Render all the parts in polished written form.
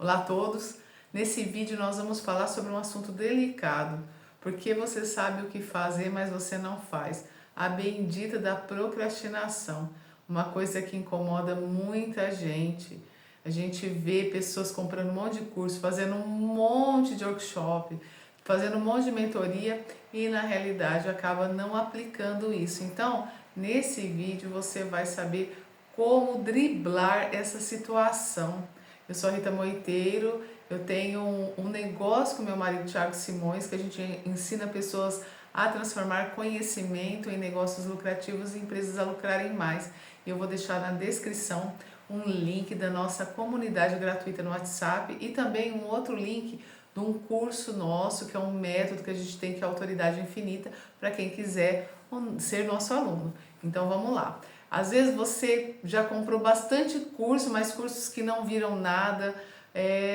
Olá a todos! Nesse vídeo nós vamos falar sobre um assunto delicado, porque você sabe o que fazer, mas você não faz. A bendita da procrastinação, uma coisa que incomoda muita gente. A gente vê pessoas comprando um monte de curso, fazendo um monte de workshop, fazendo um monte de mentoria e na realidade acaba não aplicando isso. Então, nesse vídeo você vai saber como driblar essa situação. Eu sou a Rita Moiteiro, eu tenho um negócio com meu marido Thiago Simões, que a gente ensina pessoas a transformar conhecimento em negócios lucrativos e empresas a lucrarem mais. E eu vou deixar na descrição um link da nossa comunidade gratuita no WhatsApp e também um outro link de um curso nosso, que é um método que a gente tem, que é Autoridade Infinita, para quem quiser ser nosso aluno. Então vamos lá. Às vezes você já comprou bastante curso, mas cursos que não viram nada,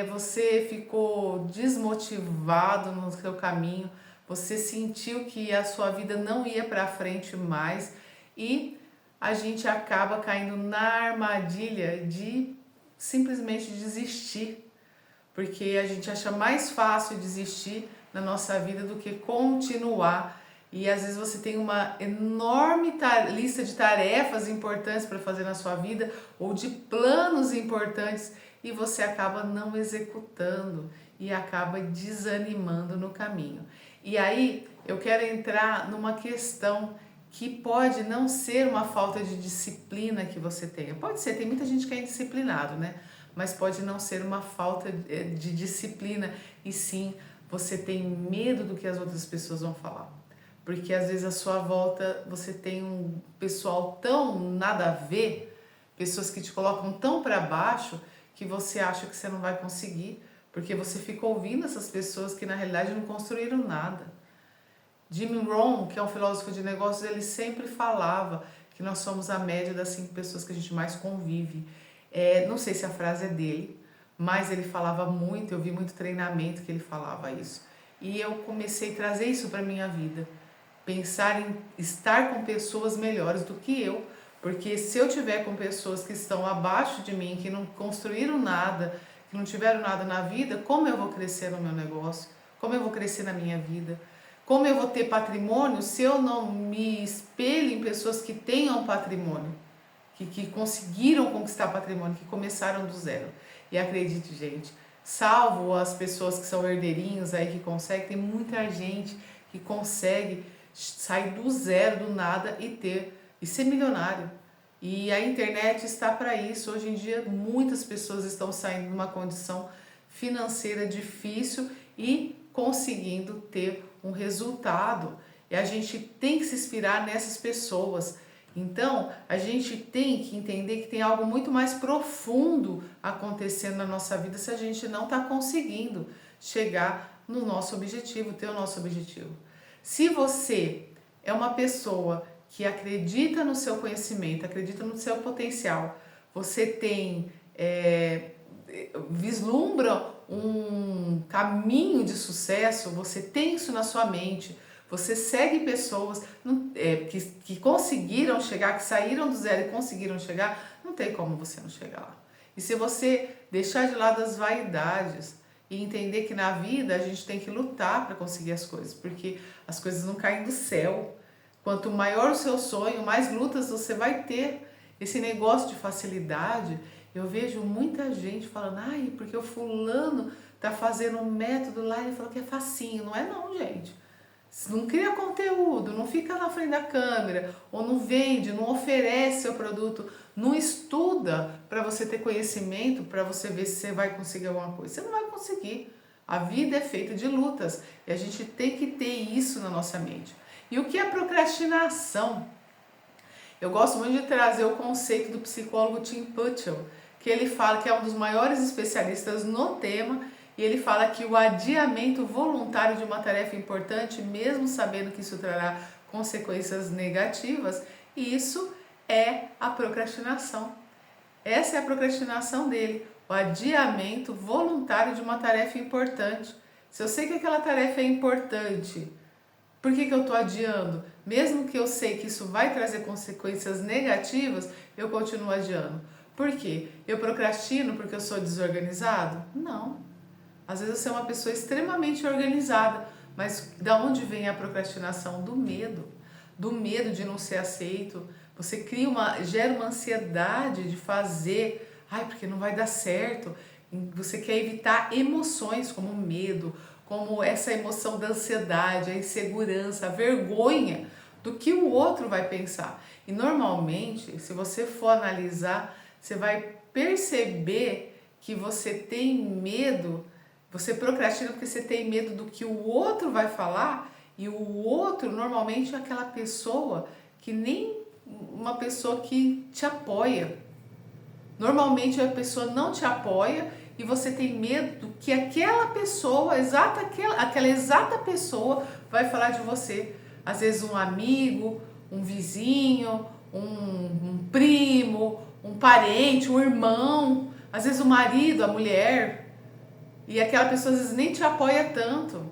você ficou desmotivado no seu caminho, você sentiu que a sua vida não ia para frente mais e a gente acaba caindo na armadilha de simplesmente desistir, porque a gente acha mais fácil desistir na nossa vida do que continuar. E às vezes você tem uma enorme lista de tarefas importantes para fazer na sua vida ou de planos importantes e você acaba não executando e acaba desanimando no caminho. E aí eu quero entrar numa questão que pode não ser uma falta de disciplina que você tenha. Pode ser, tem muita gente que é indisciplinado, né? Mas pode não ser uma falta de disciplina e sim você tem medo do que as outras pessoas vão falar. Porque às vezes à sua volta você tem um pessoal tão nada a ver, pessoas que te colocam tão para baixo que você acha que você não vai conseguir, porque você fica ouvindo essas pessoas que na realidade não construíram nada. Jim Rohn, que é um filósofo de negócios, ele sempre falava que nós somos a média das 5 pessoas que a gente mais convive. Não sei se a frase é dele, mas ele falava muito, eu vi muito treinamento que ele falava isso. E eu comecei a trazer isso para a minha vida. Pensar em estar com pessoas melhores do que eu, porque se eu tiver com pessoas que estão abaixo de mim, que não construíram nada, que não tiveram nada na vida, como eu vou crescer no meu negócio? Como eu vou crescer na minha vida? Como eu vou ter patrimônio se eu não me espelho em pessoas que tenham patrimônio, que conseguiram conquistar patrimônio, que começaram do zero? E acredite, gente, salvo as pessoas que são herdeirinhos aí que conseguem, tem muita gente que consegue sair do zero, do nada e ser milionário. E a internet está para isso. Hoje em dia muitas pessoas estão saindo de uma condição financeira difícil e conseguindo ter um resultado. E a gente tem que se inspirar nessas pessoas. Então, a gente tem que entender que tem algo muito mais profundo acontecendo na nossa vida se a gente não está conseguindo chegar no nosso objetivo, ter o nosso objetivo. Se você é uma pessoa que acredita no seu conhecimento, acredita no seu potencial, você tem, vislumbra um caminho de sucesso, você tem isso na sua mente, você segue pessoas que conseguiram chegar, que saíram do zero e conseguiram chegar, não tem como você não chegar lá. E se você deixar de lado as vaidades, e entender que na vida a gente tem que lutar para conseguir as coisas, porque as coisas não caem do céu. Quanto maior o seu sonho, mais lutas você vai ter. Esse negócio de facilidade, eu vejo muita gente falando, ai, porque o fulano tá fazendo um método lá e ele falou que é facinho. Não é não, gente. Não cria conteúdo, não fica na frente da câmera, ou não vende, não oferece seu produto, não estuda para você ter conhecimento, para você ver se você vai conseguir alguma coisa. Você não vai conseguir. A vida é feita de lutas e a gente tem que ter isso na nossa mente. E o que é procrastinação? Eu gosto muito de trazer o conceito do psicólogo Tim Putchell, que ele fala que é um dos maiores especialistas no tema. E ele fala que o adiamento voluntário de uma tarefa importante, mesmo sabendo que isso trará consequências negativas, isso é a procrastinação. Essa é a procrastinação dele, o adiamento voluntário de uma tarefa importante. Se eu sei que aquela tarefa é importante, por que eu estou adiando? Mesmo que eu sei que isso vai trazer consequências negativas, eu continuo adiando. Por quê? Eu procrastino porque eu sou desorganizado? Não. Às vezes você é uma pessoa extremamente organizada, mas da onde vem a procrastinação? Do medo. Do medo de não ser aceito. Você gera uma ansiedade de fazer, porque não vai dar certo. Você quer evitar emoções como medo, como essa emoção da ansiedade, a insegurança, a vergonha do que o outro vai pensar. E normalmente, se você for analisar, você vai perceber que você tem medo, você procrastina porque você tem medo do que o outro vai falar, e o outro normalmente é aquela pessoa que nem uma pessoa que te apoia. Normalmente a pessoa não te apoia e você tem medo que aquela pessoa, aquela exata pessoa vai falar de você. Às vezes um amigo, um vizinho, um primo, um parente, um irmão, às vezes o marido, a mulher, e aquela pessoa às vezes nem te apoia tanto.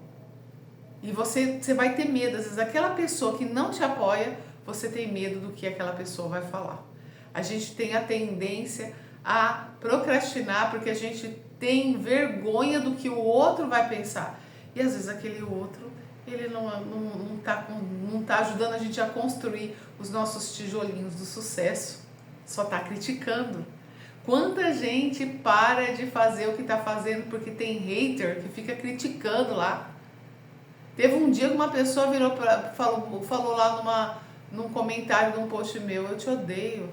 E você vai ter medo, às vezes aquela pessoa que não te apoia, você tem medo do que aquela pessoa vai falar. A gente tem a tendência a procrastinar porque a gente tem vergonha do que o outro vai pensar. E às vezes aquele outro, ele não tá ajudando a gente a construir os nossos tijolinhos do sucesso, só tá criticando. Quanta gente para de fazer o que tá fazendo porque tem hater que fica criticando lá. Teve um dia que uma pessoa falou lá num comentário de um post meu, eu te odeio.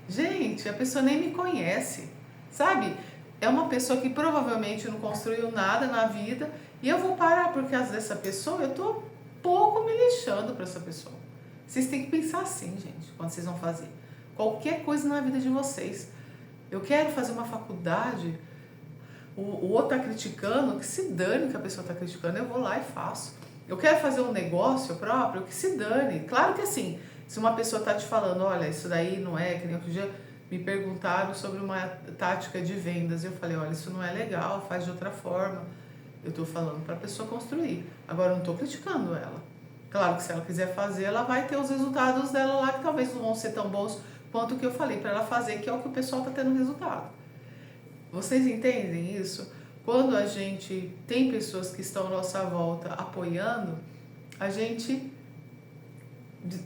Gente, a pessoa nem me conhece, sabe? É uma pessoa que provavelmente não construiu nada na vida e eu vou parar por causa dessa pessoa, eu tô pouco me lixando para essa pessoa. Vocês têm que pensar assim, gente, quando vocês vão fazer qualquer coisa na vida de vocês. Eu quero fazer uma faculdade, o outro tá criticando, que se dane que a pessoa tá criticando, eu vou lá e faço. Eu quero fazer um negócio próprio, que se dane. Claro que assim, se uma pessoa tá te falando, olha, isso daí não é, que nem outro dia me perguntaram sobre uma tática de vendas, eu falei, olha, isso não é legal, faz de outra forma. Eu tô falando para a pessoa construir. Agora eu não tô criticando ela. Claro que se ela quiser fazer, ela vai ter os resultados dela lá, que talvez não vão ser tão bons quanto o que eu falei para ela fazer, que é o que o pessoal tá tendo resultado. Vocês entendem isso? Quando a gente tem pessoas que estão à nossa volta apoiando, a gente,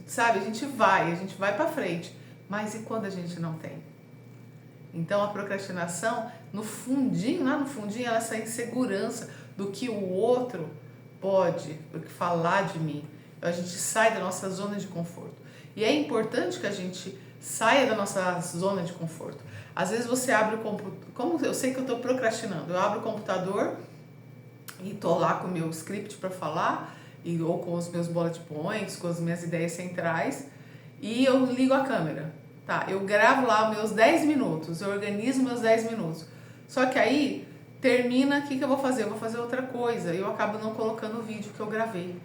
sabe, a gente vai para frente. Mas e quando a gente não tem? Então a procrastinação, no fundinho, lá no fundinho, ela é essa insegurança do que o outro pode falar de mim. A gente sai da nossa zona de conforto. E é importante que a gente saia da nossa zona de conforto. Às vezes você abre o computador, como eu sei que eu estou procrastinando, eu abro o computador e estou lá com o meu script para falar, ou com os meus bullet points, com as minhas ideias centrais, e eu ligo a câmera. Tá, eu gravo lá meus 10 minutos, eu organizo meus 10 minutos. Só que aí, termina, o que eu vou fazer? Eu vou fazer outra coisa, e eu acabo não colocando o vídeo que eu gravei.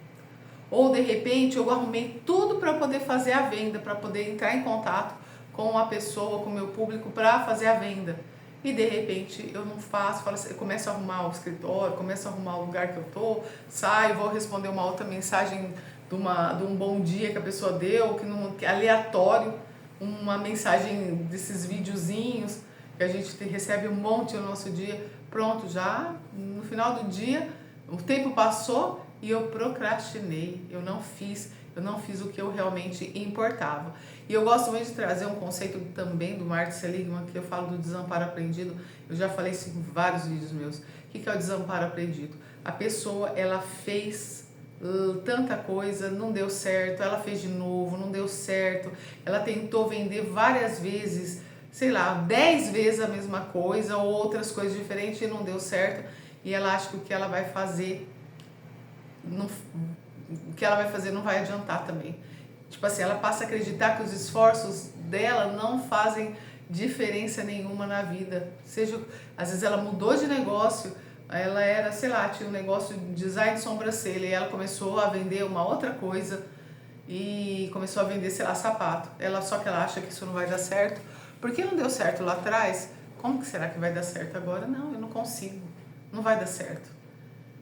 Ou de repente eu arrumei tudo para poder fazer a venda, para poder entrar em contato com a pessoa, com o meu público para fazer a venda. E de repente eu não faço, eu começo a arrumar o escritório, começo a arrumar o lugar que eu tô, saio, vou responder uma outra mensagem de um bom dia que a pessoa deu, que é aleatório, uma mensagem desses videozinhos que a gente recebe um monte no nosso dia. Pronto, já no final do dia, o tempo passou e eu procrastinei, eu não fiz o que eu realmente importava. E eu gosto muito de trazer um conceito também do Martin Seligman, que eu falo do desamparo aprendido. Eu já falei isso em vários vídeos meus. O que é o desamparo aprendido? A pessoa, ela fez tanta coisa, não deu certo, ela fez de novo, não deu certo, ela tentou vender várias vezes, sei lá, 10 vezes a mesma coisa ou outras coisas diferentes e não deu certo, e ela acha que o que ela vai fazer não vai adiantar também. Tipo assim, ela passa a acreditar que os esforços dela não fazem diferença nenhuma na vida. Às vezes ela mudou de negócio, ela era, sei lá, tinha um negócio de design de sobrancelha e ela começou a vender uma outra coisa e começou a vender, sei lá, sapato. Só que ela acha que isso não vai dar certo. Porque não deu certo lá atrás, como que será que vai dar certo agora? Não, eu não consigo. Não vai dar certo.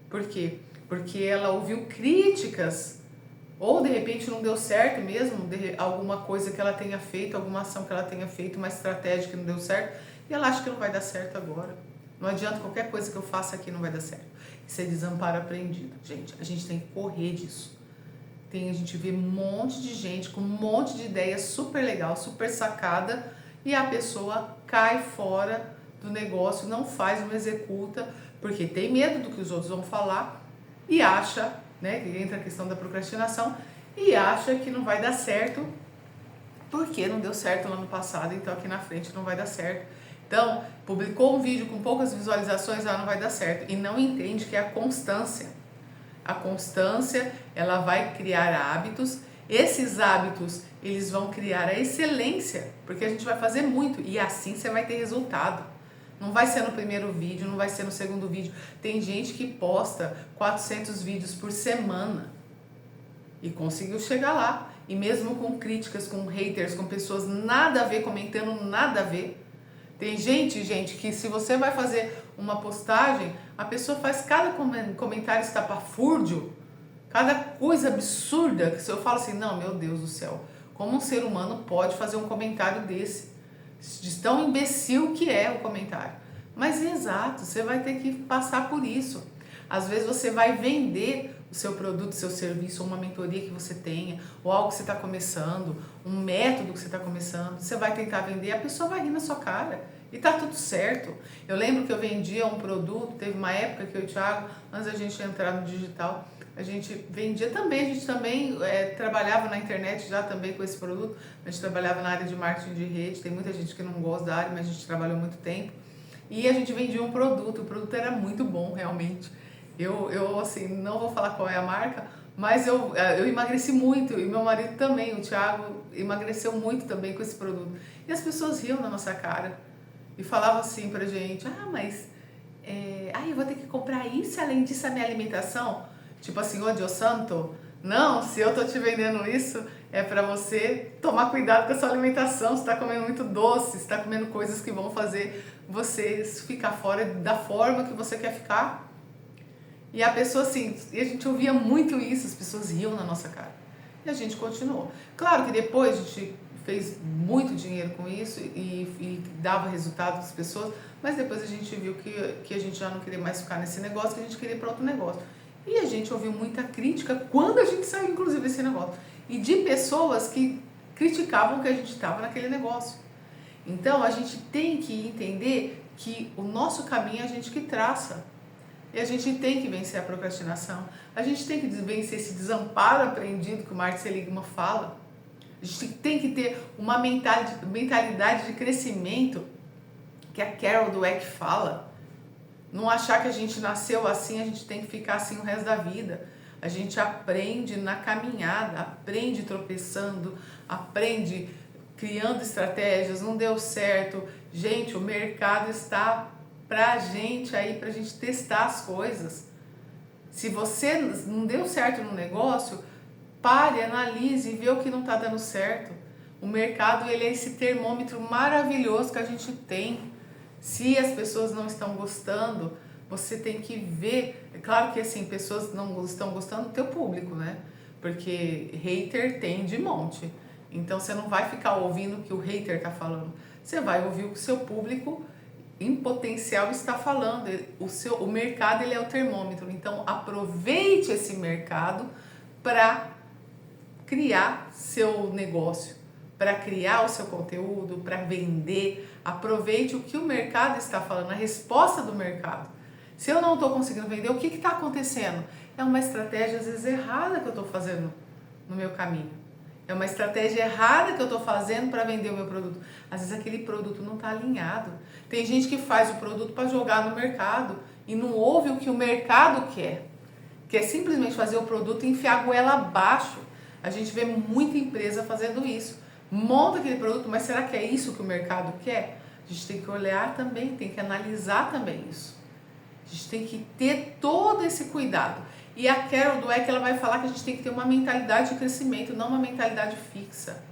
Por quê? Porque ela ouviu críticas Ou de repente não deu certo mesmo, alguma coisa que ela tenha feito, alguma ação que ela tenha feito, uma estratégia que não deu certo, e ela acha que não vai dar certo agora. Não adianta, qualquer coisa que eu faça aqui não vai dar certo. Isso é desamparo aprendido. Gente, a gente tem que correr disso. A gente vê um monte de gente com um monte de ideia super legal, super sacada, e a pessoa cai fora do negócio, não faz, não executa, porque tem medo do que os outros vão falar e acha, né, que entra a questão da procrastinação, e acha que não vai dar certo, porque não deu certo lá no passado, então aqui na frente não vai dar certo. Então, publicou um vídeo com poucas visualizações, não vai dar certo, e não entende que é a constância. A constância, ela vai criar hábitos, esses hábitos, eles vão criar a excelência, porque a gente vai fazer muito, e assim você vai ter resultado. Não vai ser no primeiro vídeo, não vai ser no segundo vídeo. Tem gente que posta 400 vídeos por semana e conseguiu chegar lá. E mesmo com críticas, com haters, com pessoas nada a ver, comentando nada a ver. Tem gente, que se você vai fazer uma postagem, a pessoa faz cada comentário estapafúrdio, cada coisa absurda, que se eu falo assim, não, meu Deus do céu, como um ser humano pode fazer um comentário desse? De tão imbecil que é o comentário. Mas é exato, você vai ter que passar por isso. Às vezes você vai vender o seu produto, seu serviço, ou uma mentoria que você tenha, ou algo que você está começando, um método que você está começando, você vai tentar vender, a pessoa vai rir na sua cara. E tá tudo certo. Eu lembro que eu vendia um produto, teve uma época que eu e o Thiago, antes da gente entrar no digital, a gente vendia também, a gente também trabalhava na internet já também com esse produto, a gente trabalhava na área de marketing de rede, tem muita gente que não gosta da área, mas a gente trabalhou muito tempo, e a gente vendia um produto, o produto era muito bom realmente, eu assim, não vou falar qual é a marca, mas eu emagreci muito, e meu marido também, o Thiago, emagreceu muito também com esse produto, e as pessoas riam na nossa cara, e falavam assim pra gente, mas eu vou ter que comprar isso, além disso a minha alimentação, tipo assim, ô Deus santo, não, se eu tô te vendendo isso, é pra você tomar cuidado com a sua alimentação, você tá comendo muito doce, você tá comendo coisas que vão fazer você ficar fora da forma que você quer ficar. E a pessoa assim, e a gente ouvia muito isso, as pessoas riam na nossa cara. E a gente continuou. Claro que depois a gente fez muito dinheiro com isso e dava resultado para as pessoas, mas depois a gente viu que a gente já não queria mais ficar nesse negócio, que a gente queria ir para outro negócio. E a gente ouviu muita crítica quando a gente saiu, inclusive, desse negócio. E de pessoas que criticavam que a gente estava naquele negócio. Então, a gente tem que entender que o nosso caminho é a gente que traça. E a gente tem que vencer a procrastinação. A gente tem que vencer esse desamparo aprendido que o Martin Seligman fala. A gente tem que ter uma mentalidade de crescimento que a Carol Dweck fala. Não achar que a gente nasceu assim, a gente tem que ficar assim o resto da vida. A gente aprende na caminhada, aprende tropeçando, aprende criando estratégias, não deu certo. Gente, o mercado está pra gente aí, pra gente testar as coisas. Se você não deu certo no negócio, pare, analise e vê o que não está dando certo. O mercado, ele é esse termômetro maravilhoso que a gente tem. Se as pessoas não estão gostando, você tem que ver. É claro que assim, pessoas não estão gostando do teu público, né? Porque hater tem de monte. Então você não vai ficar ouvindo o que o hater está falando. Você vai ouvir o que o seu público em potencial está falando. O mercado, ele é o termômetro. Então aproveite esse mercado para criar seu negócio, para criar o seu conteúdo, para vender. Aproveite o que o mercado está falando, a resposta do mercado. Se eu não estou conseguindo vender, o que está acontecendo? É uma estratégia, às vezes, errada que eu estou fazendo no meu caminho. É uma estratégia errada que eu estou fazendo para vender o meu produto. Às vezes aquele produto não está alinhado. Tem gente que faz o produto para jogar no mercado e não ouve o que o mercado quer. Quer simplesmente fazer o produto e enfiar a goela abaixo. A gente vê muita empresa fazendo isso. Monta aquele produto, mas será que é isso que o mercado quer? A gente tem que olhar também, tem que analisar também isso. A gente tem que ter todo esse cuidado. E a Carol Dweck, ela vai falar que a gente tem que ter uma mentalidade de crescimento, não uma mentalidade fixa.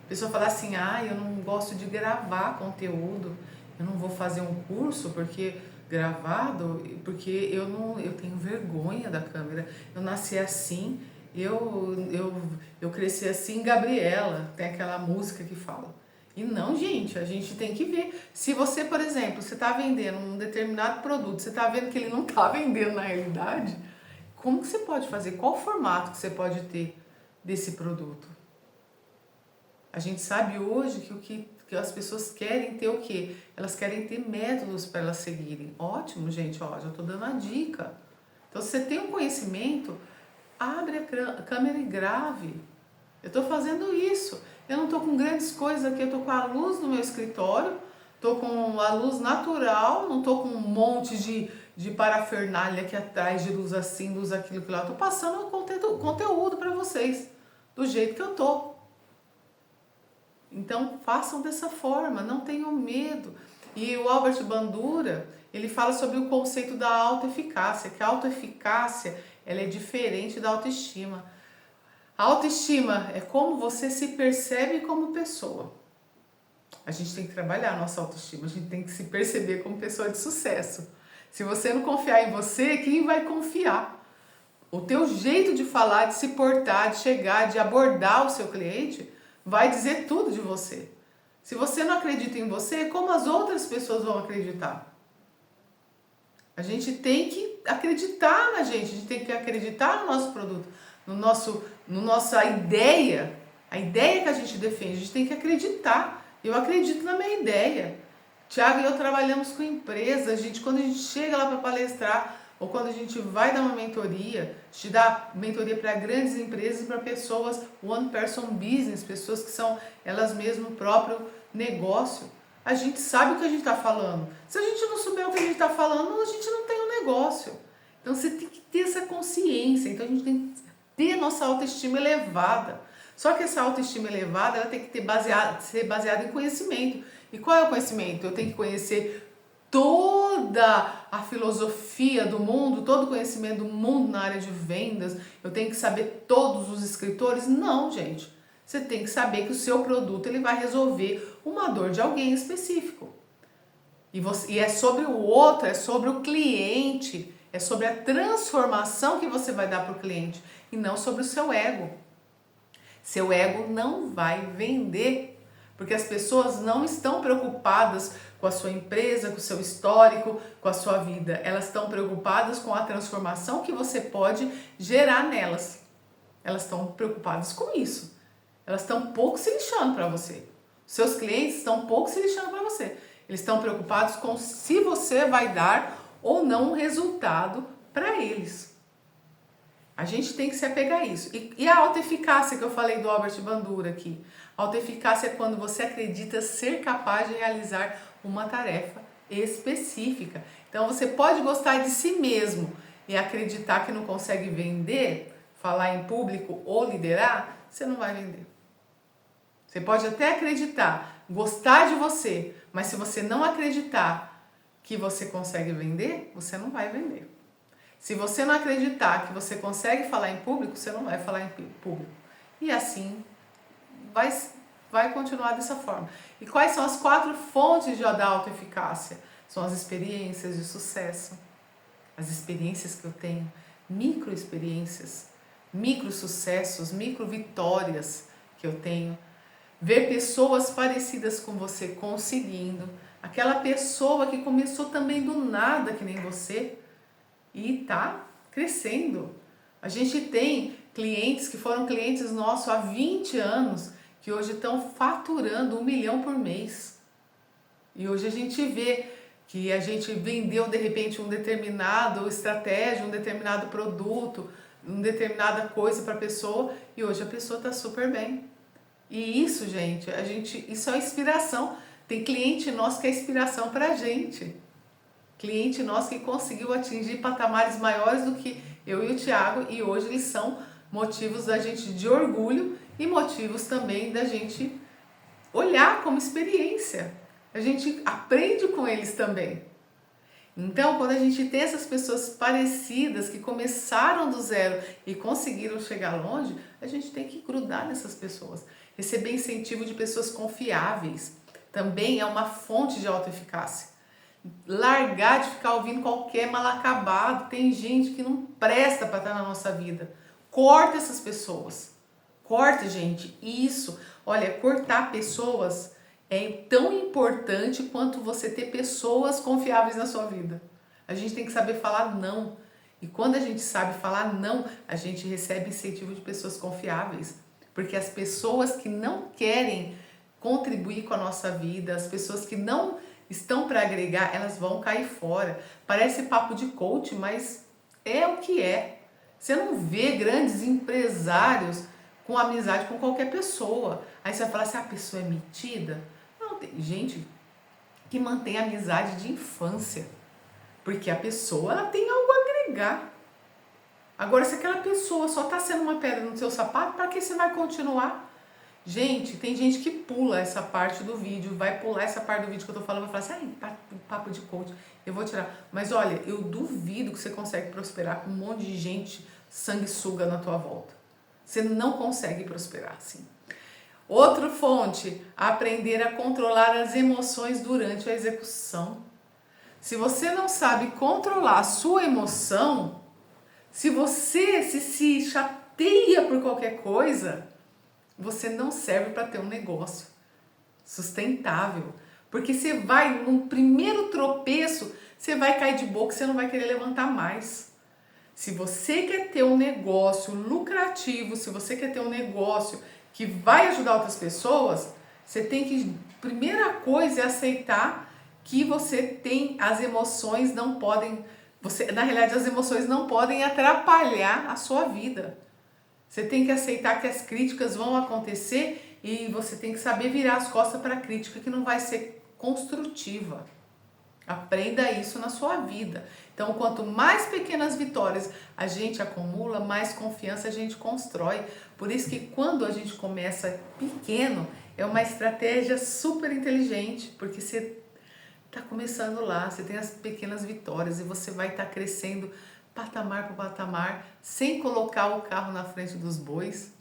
A pessoa fala assim, eu não gosto de gravar conteúdo, eu não vou fazer um curso porque eu tenho vergonha da câmera, eu nasci assim, eu cresci assim, Gabriela, tem aquela música que fala. E não, gente, a gente tem que ver. Se você, por exemplo, você está vendendo um determinado produto, você está vendo que ele não está vendendo na realidade, como que você pode fazer? Qual o formato que você pode ter desse produto? A gente sabe hoje que as pessoas querem ter o quê? Elas querem ter métodos para elas seguirem. Ótimo, gente, ó, já estou dando a dica. Então, se você tem um conhecimento, abre a câmera e grave. Eu estou fazendo isso. Eu não estou com grandes coisas aqui, eu estou com a luz no meu escritório, estou com a luz natural, não estou com um monte de parafernália aqui atrás, de luz assim, luz aquilo, que lá. Estou passando conteúdo para vocês, do jeito que eu estou. Então, façam dessa forma, não tenham medo. E o Albert Bandura, ele fala sobre o conceito da autoeficácia, que a autoeficácia, ela é diferente da autoestima. A autoestima é como você se percebe como pessoa. A gente tem que trabalhar a nossa autoestima, a gente tem que se perceber como pessoa de sucesso. Se você não confiar em você, quem vai confiar? O teu jeito de falar, de se portar, de chegar, de abordar o seu cliente, vai dizer tudo de você. Se você não acredita em você, como as outras pessoas vão acreditar? A gente tem que acreditar na gente, a gente tem que acreditar no nosso produto, no nossa ideia, a ideia que a gente defende, a gente tem que acreditar. Eu acredito na minha ideia. Tiago e eu trabalhamos com empresas, quando a gente chega lá para palestrar, ou quando a gente vai dar uma mentoria, a gente dá mentoria para grandes empresas e para pessoas one person business, pessoas que são elas mesmas o próprio negócio. A gente sabe o que a gente está falando. Se a gente não souber o que a gente está falando, a gente não tem um negócio. Então você tem que ter essa consciência. Então a gente tem que ter nossa autoestima elevada. Só que essa autoestima elevada, ela tem que ser baseada em conhecimento. E qual é o conhecimento? Eu tenho que conhecer toda a filosofia do mundo, todo o conhecimento do mundo na área de vendas. Eu tenho que saber todos os escritores? Não, gente. Você tem que saber que o seu produto ele vai resolver uma dor de alguém específico. E é sobre o outro, é sobre o cliente, é sobre a transformação que você vai dar para o cliente e não sobre o seu ego. Seu ego não vai vender, porque as pessoas não estão preocupadas com a sua empresa, com o seu histórico, com a sua vida. Elas estão preocupadas com a transformação que você pode gerar nelas. Elas estão preocupadas com isso. Elas estão pouco se lixando para você. Seus clientes estão pouco se lixando para você. Eles estão preocupados com se você vai dar ou não um resultado para eles. A gente tem que se apegar a isso. E a autoeficácia que eu falei do Albert Bandura aqui. A autoeficácia é quando você acredita ser capaz de realizar uma tarefa específica. Então você pode gostar de si mesmo e acreditar que não consegue vender, falar em público ou liderar, você não vai vender. Você pode até acreditar, gostar de você, mas se você não acreditar que você consegue vender, você não vai vender. Se você não acreditar que você consegue falar em público, você não vai falar em público. E assim vai continuar dessa forma. E quais são as 4 fontes da autoeficácia? São as experiências de sucesso, as experiências que eu tenho, micro experiências, micro sucessos, micro vitórias que eu tenho. Ver pessoas parecidas com você conseguindo, aquela pessoa que começou também do nada que nem você e tá crescendo. A gente tem clientes que foram clientes nossos há 20 anos que hoje estão faturando 1 milhão por mês. E hoje a gente vê que a gente vendeu de repente um determinado estratégia, um determinado produto, uma determinada coisa para a pessoa e hoje a pessoa está super bem. E isso, gente, isso é inspiração. Tem cliente nosso que é inspiração para a gente. Cliente nosso que conseguiu atingir patamares maiores do que eu e o Thiago e hoje eles são motivos da gente de orgulho e motivos também da gente olhar como experiência. A gente aprende com eles também. Então, quando a gente tem essas pessoas parecidas que começaram do zero e conseguiram chegar longe, a gente tem que grudar nessas pessoas. Receber incentivo de pessoas confiáveis também é uma fonte de autoeficácia. Largar de ficar ouvindo qualquer mal acabado. Tem gente que não presta para estar na nossa vida. Corta essas pessoas. Corta, gente. Isso. Olha, cortar pessoas é tão importante quanto você ter pessoas confiáveis na sua vida. A gente tem que saber falar não. E quando a gente sabe falar não, a gente recebe incentivo de pessoas confiáveis. Porque as pessoas que não querem contribuir com a nossa vida, as pessoas que não estão para agregar, elas vão cair fora. Parece papo de coach, mas é o que é. Você não vê grandes empresários com amizade com qualquer pessoa. Aí você vai falar assim, a pessoa é metida? Não, tem gente que mantém amizade de infância. Porque a pessoa ela tem algo a agregar. Agora, se aquela pessoa só está sendo uma pedra no seu sapato, para que você vai continuar? Gente, tem gente que pula essa parte do vídeo, vai pular essa parte do vídeo que eu tô falando, vai falar assim, papo de coach, eu vou tirar. Mas olha, eu duvido que você consegue prosperar com um monte de gente sanguessuga na tua volta. Você não consegue prosperar assim. Outra fonte, aprender a controlar as emoções durante a execução. Se você não sabe controlar a sua emoção, se você se chateia por qualquer coisa, você não serve para ter um negócio sustentável. Porque você vai, num primeiro tropeço, você vai cair de boca, você não vai querer levantar mais. Se você quer ter um negócio lucrativo, se você quer ter um negócio que vai ajudar outras pessoas, você tem que, primeira coisa é aceitar que você tem, as emoções não podem, na realidade as emoções não podem atrapalhar a sua vida. Você tem que aceitar que as críticas vão acontecer e você tem que saber virar as costas para a crítica que não vai ser construtiva. Aprenda isso na sua vida. Então, quanto mais pequenas vitórias a gente acumula, mais confiança a gente constrói. Por isso que quando a gente começa pequeno, é uma estratégia super inteligente, porque você está começando lá, você tem as pequenas vitórias e você vai estar crescendo patamar por patamar, sem colocar o carro na frente dos bois,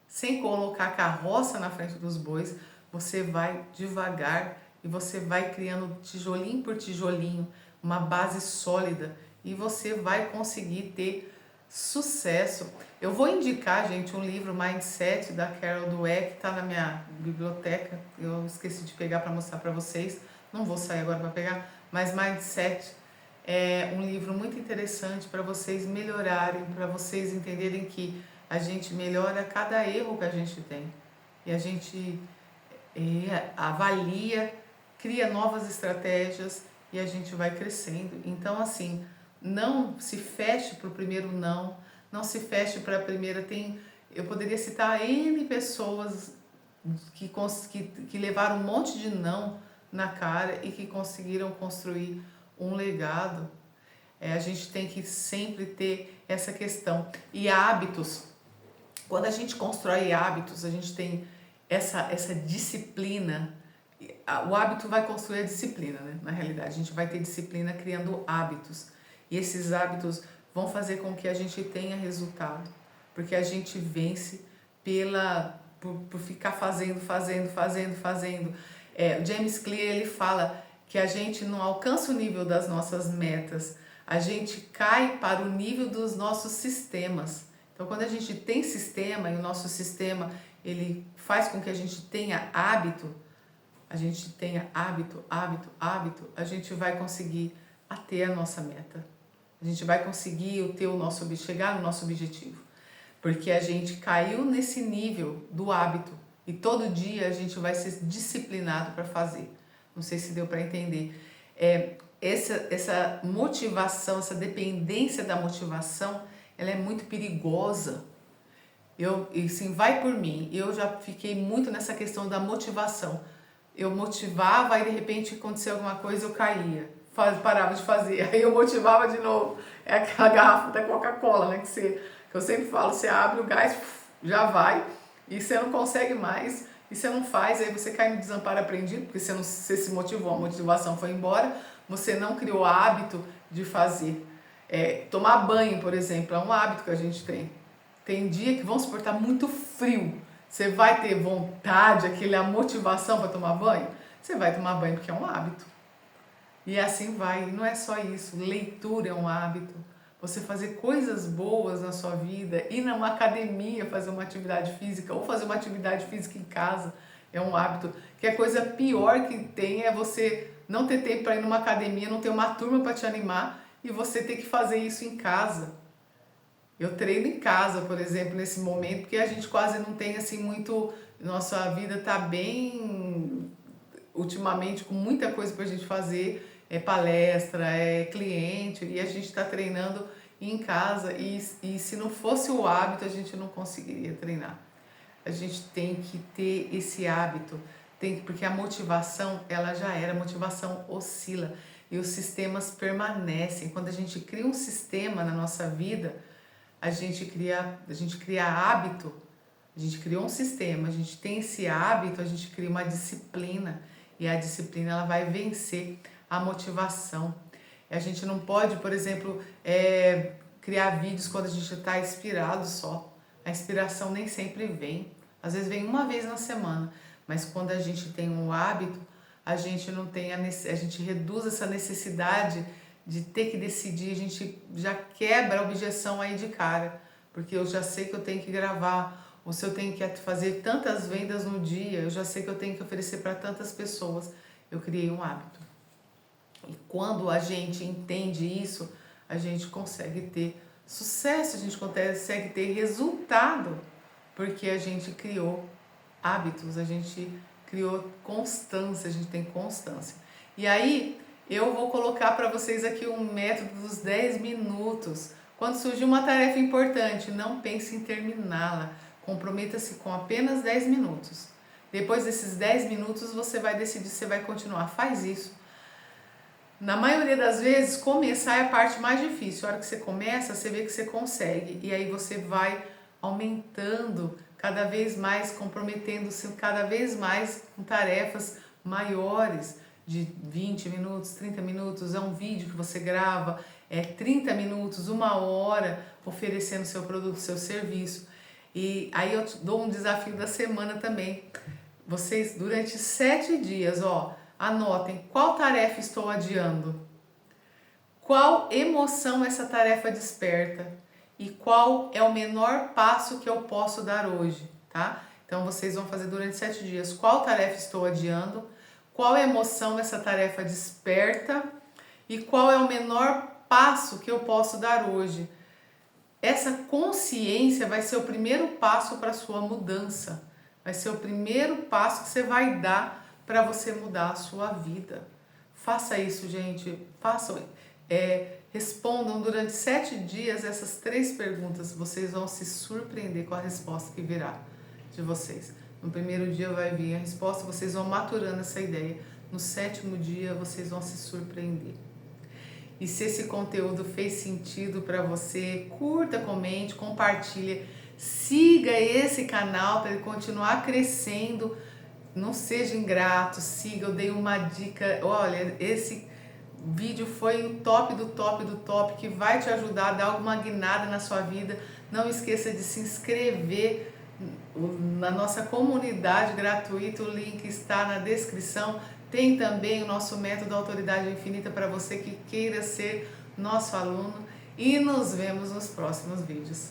sem colocar a carroça na frente dos bois, você vai devagar e você vai criando tijolinho por tijolinho, uma base sólida e você vai conseguir ter sucesso. Eu vou indicar, gente, um livro Mindset da Carol Dweck, que está na minha biblioteca, eu esqueci de pegar para mostrar para vocês, não vou sair agora para pegar, mas Mindset é um livro muito interessante para vocês melhorarem, para vocês entenderem que a gente melhora a cada erro que a gente tem. E a gente avalia, cria novas estratégias e a gente vai crescendo. Então, assim, não se feche para o primeiro não se feche para a primeira. Eu poderia citar N pessoas que levaram um monte de não na cara e que conseguiram construir um legado. A gente tem que sempre ter essa questão. E hábitos, quando a gente constrói hábitos, a gente tem essa disciplina. O hábito vai construir a disciplina, né? Na realidade, a gente vai ter disciplina criando hábitos. E esses hábitos vão fazer com que a gente tenha resultado. Porque a gente vence por ficar fazendo. O James Clear, ele fala que a gente não alcança o nível das nossas metas, a gente cai para o nível dos nossos sistemas. Então, quando a gente tem sistema e o nosso sistema ele faz com que a gente tenha hábito, a gente vai conseguir até a nossa meta. A gente vai conseguir chegar no nosso objetivo. Porque a gente caiu nesse nível do hábito e todo dia a gente vai ser disciplinado para fazer. Não sei se deu para entender. Essa motivação, essa dependência da motivação, ela é muito perigosa. Vai por mim. Eu já fiquei muito nessa questão da motivação. Eu motivava e de repente acontecia alguma coisa, eu caía. Parava de fazer. Aí eu motivava de novo. É aquela garrafa da Coca-Cola, né? Que eu sempre falo, você abre o gás, já vai. E você não consegue mais. E você não faz, aí você cai no desamparo aprendido, porque você se motivou, a motivação foi embora, você não criou hábito de fazer. Tomar banho, por exemplo, é um hábito que a gente tem. Tem dia que vão suportar muito frio. Você vai ter vontade, a motivação para tomar banho? Você vai tomar banho porque é um hábito. E assim vai. E não é só isso. Leitura é um hábito. você fazer coisas boas na sua vida, ir numa academia fazer uma atividade física ou fazer uma atividade física em casa, é um hábito. Que a coisa pior que tem é você não ter tempo para ir numa academia, não ter uma turma para te animar e você ter que fazer isso em casa. Eu treino em casa, por exemplo, nesse momento, porque a gente quase não tem assim muito. Nossa vida tá bem ultimamente com muita coisa pra gente fazer, é palestra, é cliente, e a gente está treinando em casa e se não fosse o hábito a gente não conseguiria treinar. A gente tem que ter esse hábito, porque a motivação, ela já era, a motivação oscila e os sistemas permanecem. Quando a gente cria um sistema na nossa vida, a gente cria hábito, a gente criou um sistema, a gente tem esse hábito, a gente cria uma disciplina e a disciplina ela vai vencer a motivação. A gente não pode, por exemplo, criar vídeos quando a gente está inspirado só. A inspiração nem sempre vem, às vezes vem uma vez na semana, mas quando a gente tem um hábito, a gente não tem a gente reduz essa necessidade de ter que decidir, a gente já quebra a objeção aí de cara, porque eu já sei que eu tenho que gravar, ou se eu tenho que fazer tantas vendas no dia, eu já sei que eu tenho que oferecer para tantas pessoas, eu criei um hábito. E quando a gente entende isso, a gente consegue ter sucesso, a gente consegue ter resultado, porque a gente criou hábitos, a gente criou constância, a gente tem constância. E aí, eu vou colocar para vocês aqui um método dos 10 minutos. Quando surgir uma tarefa importante, não pense em terminá-la. Comprometa-se com apenas 10 minutos. Depois desses 10 minutos, você vai decidir se vai continuar. Faz isso. Na maioria das vezes, começar é a parte mais difícil. A hora que você começa, você vê que você consegue. E aí você vai aumentando cada vez mais, comprometendo-se cada vez mais com tarefas maiores, de 20 minutos, 30 minutos, é um vídeo que você grava, 30 minutos, 1 hora, oferecendo seu produto, seu serviço. E aí eu te dou um desafio da semana também. Vocês, durante 7 dias, anotem qual tarefa estou adiando, qual emoção essa tarefa desperta e qual é o menor passo que eu posso dar hoje, tá? Então vocês vão fazer durante 7 dias qual tarefa estou adiando, qual emoção essa tarefa desperta e qual é o menor passo que eu posso dar hoje. Essa consciência vai ser o primeiro passo para a sua mudança. Vai ser o primeiro passo que você vai dar para você mudar a sua vida. Faça isso, gente. Façam. Respondam durante 7 dias essas 3 perguntas. Vocês vão se surpreender com a resposta que virá de vocês. No primeiro dia vai vir a resposta, vocês vão maturando essa ideia. No 7º dia vocês vão se surpreender. E se esse conteúdo fez sentido para você, curta, comente, compartilha, siga esse canal para ele continuar crescendo. Não seja ingrato, siga, eu dei uma dica, olha, esse vídeo foi o top do top do top, que vai te ajudar a dar alguma guinada na sua vida. Não esqueça de se inscrever na nossa comunidade gratuita, o link está na descrição. Tem também o nosso método Autoridade Infinita para você que queira ser nosso aluno. E nos vemos nos próximos vídeos.